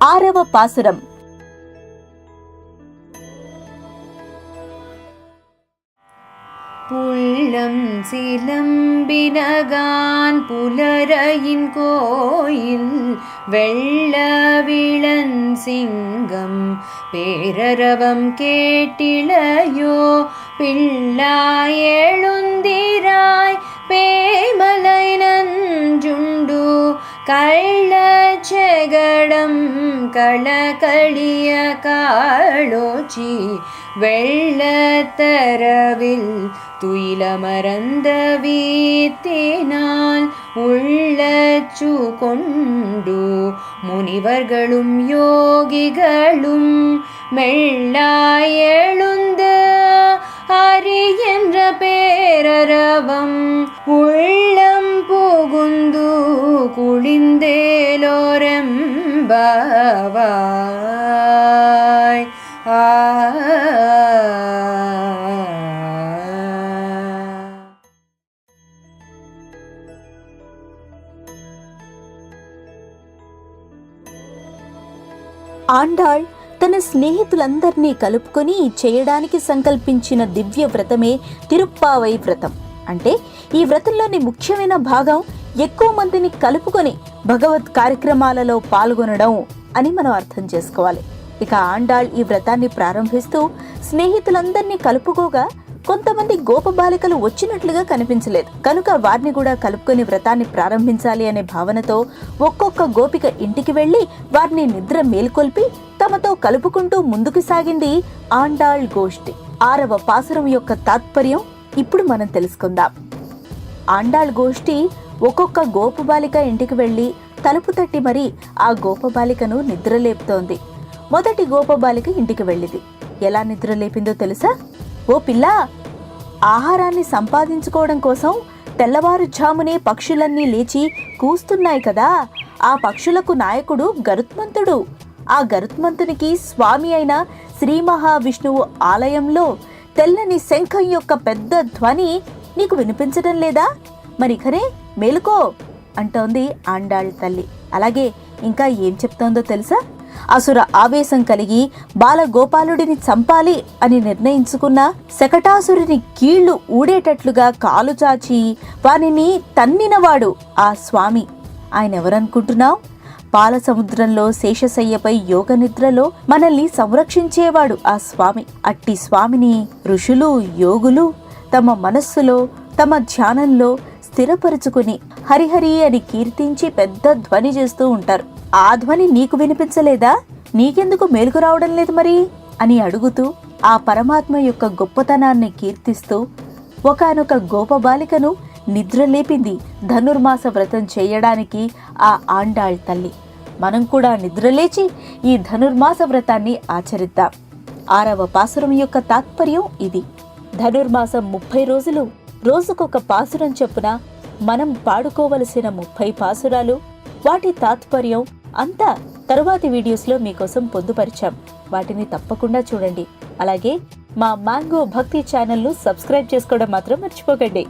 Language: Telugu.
ఆరవ పాసురం. புள்ளம் சிலம்பினகான் புலரையின் கோயில் வெள்ள விளன் சிங்கம் பேரரவம் கேட்டிளையோ பிள்ளாய் எழுந்திராய் பேமலை நஞ்சுண்டு கள்ளச்செகடம் களகளிய காளோச்சி வெள்ளத்தரவில் துயில மறந்த வீத்தினால் உள்ளச்சு கொண்டு முனிவர்களும் யோகிகளும் மெள்ளாய் எழுந்து ஹரி என்ற பேரரவம் உள்ளம் புகுந்து குளிந்தேலோரெம்பவாய். ఆండాళ్ తన స్నేహితులందరినీ కలుపుకొని చేయడానికి సంకల్పించిన దివ్య వ్రతమే తిరుప్పావై వ్రతం. అంటే ఈ వ్రతంలోని ముఖ్యమైన భాగం ఎక్కువ మందిని కలుపుకొని భగవత్ కార్యక్రమాలలో పాల్గొనడం అని మనం అర్థం చేసుకోవాలి. ఇక ఆండాళ్ ఈ వ్రతాన్ని ప్రారంభిస్తూ స్నేహితులందరినీ కలుపుకోగా కొంతమంది గోపబాలికలు వచ్చినట్లుగా కనిపించలేదు. కనుక వారిని కూడా కలుపుకొని వ్రతాన్ని ప్రారంభించాలి అనే భావనతో ఒక్కొక్క గోపిక ఇంటికి వెళ్లి వారిని నిద్ర మేల్కొల్పి తమతో కలుపుకుంటూ ముందుకు సాగింది ఆండాళ్ గోష్ఠి. ఆరవ పాసురం యొక్క తాత్పర్యం ఇప్పుడు మనం తెలుసుకుందాం. ఆండాళ్ గోష్ఠి ఒక్కొక్క గోపబాలిక ఇంటికి వెళ్లి తలుపు తట్టి మరీ ఆ గోపబాలికను నిద్రలేపుతోంది. మొదటి గోపబాలిక ఇంటికి వెళ్ళింది. ఎలా నిద్రలేపిందో తెలుసా? ఓ పిల్ల, ఆహారాన్ని సంపాదించుకోవడం కోసం తెల్లవారుఝామునే పక్షులన్నీ లేచి కూస్తున్నాయి కదా, ఆ పక్షులకు నాయకుడు గరుత్మంతుడు. ఆ గరుత్మంతునికి స్వామి అయిన శ్రీ మహావిష్ణువు ఆలయంలో తెల్లని శంఖం యొక్క పెద్ద ధ్వని నీకు వినిపించడం లేదా? మరిఖరే మేలుకో అంటోంది ఆండాళ్ తల్లి. అలాగే ఇంకా ఏం చెప్తోందో తెలుసా? అసుర ఆవేశం కలిగి బాలగోపాలుడిని చంపాలి అని నిర్ణయించుకున్న శకటాసురుని కీళ్లు ఊడేటట్లుగా కాలు చాచి వానిని తన్నినవాడు ఆ స్వామి. ఆయన ఎవరనుకుంటున్నావు? పాల సముద్రంలో శేషశయ్యపై యోగ నిద్రలో మనల్ని సంరక్షించేవాడు ఆ స్వామి. అట్టి స్వామిని ఋషులు యోగులు తమ మనస్సులో తమ ధ్యానంలో స్థిరపరుచుకుని హరిహరి అని కీర్తించి పెద్ద ధ్వని చేస్తూ ఉంటారు. ఆ ధ్వని నీకు వినిపించలేదా? నీకెందుకు మేలుకు రావడం లేదు మరి అని అడుగుతూ ఆ పరమాత్మ యొక్క గొప్పతనాన్ని కీర్తిస్తూ ఒకానొక గోపబాలికను నిద్రలేపింది ధనుర్మాస వ్రతం చేయడానికి ఆ ఆండాళ్ తల్లి. మనం కూడా నిద్రలేచి ఈ ధనుర్మాస వ్రతాన్ని ఆచరిద్దాం. ఆరవ పాసురం యొక్క తాత్పర్యం ఇది. ధనుర్మాసం 30 రోజులు, రోజుకొక పాసురం చొప్పున మనం పాడుకోవలసిన 30 పాసురాలు, వాటి తాత్పర్యం అంతా తరువాతి వీడియోస్లో మీకోసం పొందుపరిచాం. వాటిని తప్పకుండా చూడండి. అలాగే మా మ్యాంగో భక్తి ఛానల్ను సబ్స్క్రైబ్ చేసుకోవడం మాత్రం మర్చిపోకండి.